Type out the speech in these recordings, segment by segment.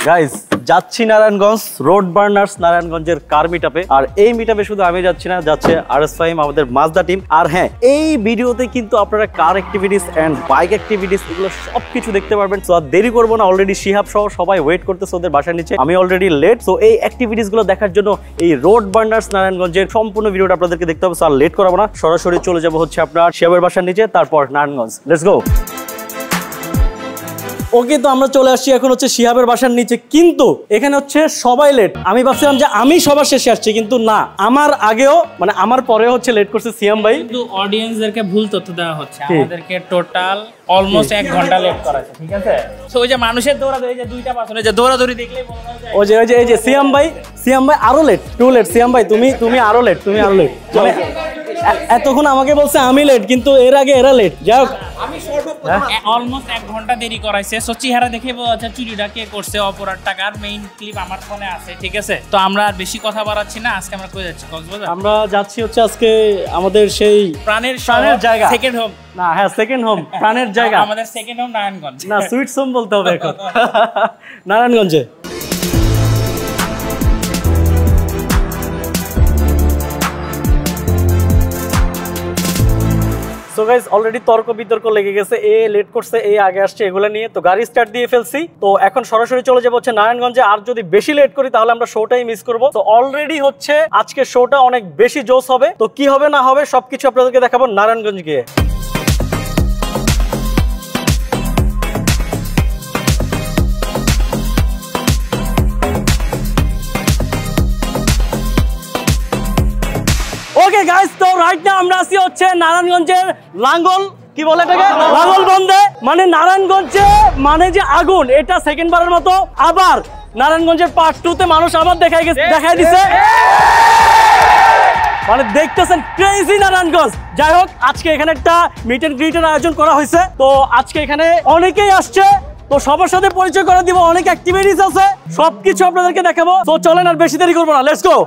Guys যাচ্ছি Narayanganj road burners নারায়ণগঞ্জের কার মিটআপে। আর এই মিটআপে শুধু আমি যাচ্ছি না, যাচ্ছে আরএস ফাহিম, আমাদের মাজদা টিম। আর হ্যাঁ, এই ভিডিওতে কিন্তু আপনারা কার অ্যাক্টিভিটিস এন্ড বাইক অ্যাক্টিভিটিস এগুলো সবকিছু দেখতে পারবেন। সো আর দেরি করবো না, অলরেডি শিহাব সহ সবাই ওয়েট করতেছে ওদের বাসার নিচে। আমি অলরেডি লেট। সো এই অ্যাক্টিভিটিস গুলো দেখার জন্য এই রোড বার্নার্স নারায়ণগঞ্জের সম্পূর্ণ ভিডিওটা আপনাদেরকে দেখতে হবে। সো আর লেট করাবো না, সরাসরি চলে যাবো হচ্ছে আপনার শিহাবের বাসার নিচে, তারপর নারায়ণগঞ্জ। Let's go. ওকে, তো আমরা চলে আসছি এখন হচ্ছে শিহাবের বাসার নিচে, কিন্তু এখানে হচ্ছে সবাই লেট। আমি ভাবছিলাম যে আমি সবার শেষে আসছি, কিন্তু না, আমার আগেও মানে আমার পরেও হচ্ছে লেট করছে সিয়াম ভাই। কিন্তু অডিয়েন্সদেরকে ভুল তথ্য দেওয়া হচ্ছে, আমাদেরকে টোটাল অলমোস্ট 1 ঘন্টা লেট করাছে, ঠিক আছে? সো ওই যে মানুষের দৌড়াদৌড়ি, যে দুইটা বাস যে দৌড়াদৌড়ি দেখলেই মনে হয় ওই যে এই যে সিয়াম ভাই আরো লেট, টু লেট। সিয়াম ভাই তুমি আরো লেট, তুমি আরো লেট। মানে এতক্ষণ আমাকে বলছে আমি লেট, কিন্তু এর আগে এরা লেট। যাই হোক, আমি অলমোস্ট 1 ঘন্টা দেরি করাইছে। সো চেহারা দেখে বোঝা যাচ্ছে চুরিটা কে করছে, অপরাধ টাকার মেইন ক্লিপ আমার ফোনে আছে, ঠিক আছে? তো আমরা আর বেশি কথা বাড়াচ্ছি না, আজকে আমরা কই যাচ্ছি? কক্সবাজার। আমরা যাচ্ছি হচ্ছে আজকে আমাদের সেই প্রাণের জায়গা, সেকেন্ড হোম। না হ্যাঁ, সেকেন্ড হোম, প্রাণের জায়গা। আমাদের সেকেন্ড হোম নারায়ণগঞ্জ, না সুইটস হোম বলতে হবে এখন। নারায়ণগঞ্জে সো গাইস অলরেডি তর্ক বিতর্ক লেগে গেছে, এ লেট করছে, এ আগে আসছে, এগুলো নিয়ে। তো গাড়ি স্টার্ট দিয়ে ফেলছি, তো এখন সরাসরি চলে যাবো হচ্ছে নারায়ণগঞ্জে। আর যদি বেশি লেট করি তাহলে আমরা শোটাই মিস করবো। তো অলরেডি হচ্ছে আজকে শোটা অনেক বেশি জোস হবে। তো কি হবে না হবে সবকিছু আপনাদেরকে দেখাবো নারায়ণগঞ্জ গিয়ে। ওকে গাইস, তো রাইট নাও আমরা আছি হচ্ছে নারায়ণগঞ্জের লাঙ্গল, কি বলে এটাকে, লাঙ্গল বন্ধে। মানে নারায়ণগঞ্জে মানে যে আগুন, এটা সেকেন্ড বারের মতো আবার নারায়ণগঞ্জের পার্ট 2 তে মানুষ আবার দেখাই দিছে। মানে দেখতেছেন ক্রেজি নারায়ণগঞ্জ। যাই হোক, আজকে এখানে একটা মিট এন্ড গ্রিটের আয়োজন করা হয়েছে। তো আজকে এখানে অনেকেই আসছে, তো সবার সাথে পরিচয় করে দিব। অনেক অ্যাক্টিভিটিস আছে, সবকিছু আপনাদেরকে দেখাবো। তো চলেন আর বেশি দেরি করবো না, লেটস গো।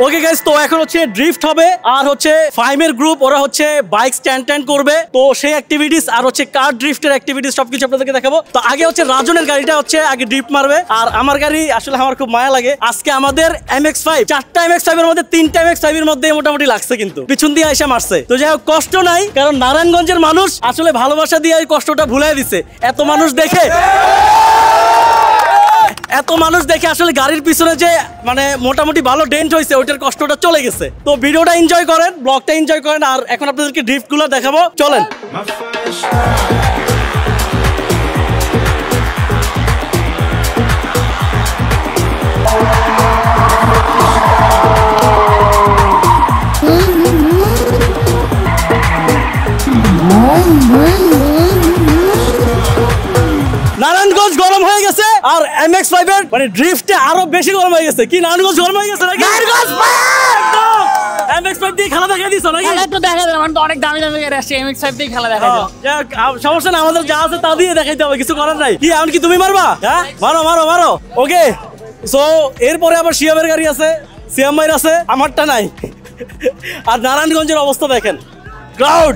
ওকে গাইস, তো এখন হচ্ছে ড্রিফট হবে, আর হচ্ছে ফাইমের গ্রুপ ওরা হচ্ছে বাইক স্ট্যান্ড করবে। তো সেই অ্যাক্টিভিটিস আর হচ্ছে কার ড্রিফটের অ্যাক্টিভিটিস সবকিছু আপনাদেরকে দেখাবো। তো আগে হচ্ছে রাজনের গাড়িটা হচ্ছে আগে ড্রিফট মারবে, আর আমার গাড়ি আসলে আমার খুব মায়া লাগে। আজকে আমাদের MX5 4টা MX5 এর মধ্যে 3টা MX5 এর মধ্যে মোটামুটি লাগছে, কিন্তু পিছন দিয়ে আইসা মারছে। তো যাই হোক, কষ্ট নাই, কারণ নারায়ণগঞ্জের মানুষ আসলে ভালোবাসা দিয়ে এই কষ্টটা ভুলাই দিছে। এত মানুষ দেখে আসলে গাড়ির পিছনে যে মানে মোটামুটি ভালো ডেন্ট হয়েছে, ওইটার কষ্টটা চলে গেছে। তো ভিডিওটা এনজয় করেন, ব্লগটা এনজয় করেন, আর এখন আপনাদেরকে ড্রিফট গুলো দেখাবো, চলেন। নারায়ণগঞ্জ গরম হয়ে গেছে, আর MX5 এর মানে ড্রিফটে আরো বেশি গরম হয়ে গেছে। কি নারায়ণগঞ্জ গরম হয়ে গেছে নাকি? MX5 দিয়ে খেলা দেখাই দিছো নাকি? একটু দেখা দেন, মানে তো অনেক দামি দামি গাড়ি আসছে, MX5 দিয়ে খেলা দেখা যায়। সমস্যা না, আমাদের যা আছে তা দিয়ে দেখাইতে হবে, কিছু করার নাই। কি এমন কি তুমি মারবা? হ্যাঁ, মারো। ওকে, সো এরপরে আবার শিয়াবের গাড়ি আছে, সিয়াম ভাইয়ের আছে, আমারটা নাই। আর নারায়ণগঞ্জের অবস্থা দেখেন, ক্রাউড।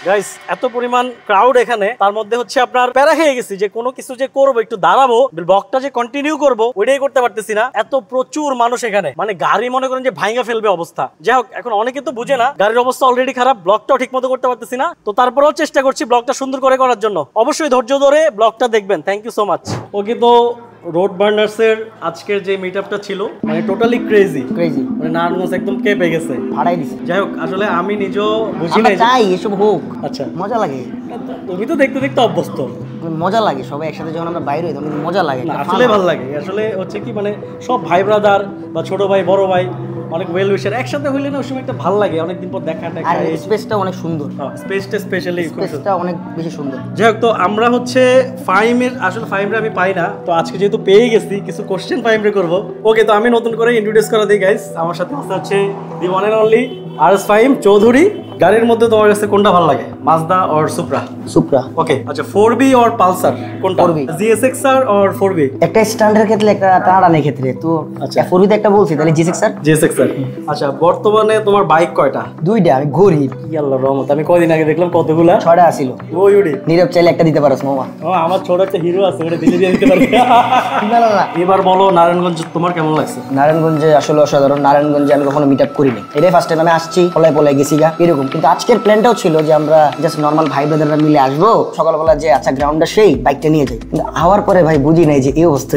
গাইস এত পরিমাণ ক্রাউড এখানে, তার মধ্যে হচ্ছে আপনার প্যারা খেয়ে গেছি যে কোনো কিছু যে করবো, একটু দাঁড়াবো, ব্লগটা যে কন্টিনিউ করবো ওইটাই করতে পারতেছি না। এত প্রচুর মানুষ এখানে, মানে গাড়ি মনে করেন যে ভাঙা ফেলবে অবস্থা। যাই হোক, এখন অনেকে তো বুঝে না, গাড়ির অবস্থা অলরেডি খারাপ, ব্লগটাও ঠিক মতো করতে পারতেছি না। তো তারপরেও চেষ্টা করছি ব্লগটা সুন্দর করে করার জন্য। অবশ্যই ধৈর্য ধরে ব্লগটা দেখবেন। Thank you so much. Okay, তো রোড বার্নার্স এর আজকের যে মিটআপটা ছিল মানে টোটালি ক্রেজি, মানে নারায়ণগঞ্জ একদম কেঁপে গেছে, ফাড়াই দিছে। যাই হোক, আসলে আমি নিজেও বুঝি না, চাই এসব হোক। আচ্ছা, মজা লাগে। তুমি তো দেখতে দেখতে অভ্যস্ত। মজা লাগে সবাই একসাথে যখন আমরা বাইরে হই তখন মজা লাগে, আসলে ভালো লাগে। আসলে হচ্ছে কি মানে সব ভাই ব্রাদার বা ছোট ভাই বড় ভাই অনেক ওয়েল উইশার একসাথে হইলে না ওই সময় একটা ভালো লাগে, অনেকদিন পর দেখা টাকা। আর স্পেসটা অনেক সুন্দর, স্পেসটা স্পেশালি স্পেসটা অনেক বেশি সুন্দর। যাই হোক, তো আমরা হচ্ছে ফাইমের আসলে ফাইমরে আমি পাই না, তো আজকে যেহেতু পেয়ে গেছি কিছু কোশ্চেন ফাইমরে করবো। ওকে, তো আমি নতুন করে ইন্ট্রোডিউস করা দিই গাইস। আমার সাথে হচ্ছে the one and only RS Fahim Chowdhury, গাড়ির মধ্যে তোমার কাছে কোনটা ভালো লাগে, Mazda or Supra? Supra. Okay, আচ্ছা 4B অর পালসার কোনটা? 4B। GSX-R or 4B? একটা স্ট্যান্ডার্ড ক্ষেত্রে একটা টাড়ানের ক্ষেত্রে তো আচ্ছা। 4B তে একটা বলছি, তাহলে GSX-R। GSX-R। আচ্ছা বর্তমানে তোমার বাইক কয়টা? দুইটা, আমি গরিব। কি আল্লাহর রহমত, আমি কয়দিন আগে দেখলাম কতগুলা। 6টা আছিল। ওই উড়ি নীরব চাইলে একটা দিতে পারছ মামা। ও আমার ছোট একটা হিরো আছে, ওটা দিলে দিয়ে দিতে পারবি। না না না, এবার বলো নারায়ণগঞ্জ তোমার কেমন লাগছে? নারায়ণগঞ্জে আসলে অসাধারণ। নারায়ণগঞ্জে আমি কখনো মিট আপ করিনি, এটাই ফার্স্ট টাইম আমি আসছি, পলায় গেছি গা এরকম। কিন্তু আজকের প্ল্যানটাও ছিল যে আমরা জাস্ট নর্মাল ভাই ব্রাদাররা মিলে আসবো, সকালবেলা যে আচ্ছা গ্রাউন্ডটা সেই বাইকটা নিয়ে যাই, কিন্তু আওয়ার পরে ভাই বুঝি নাই যে এই অবস্থা।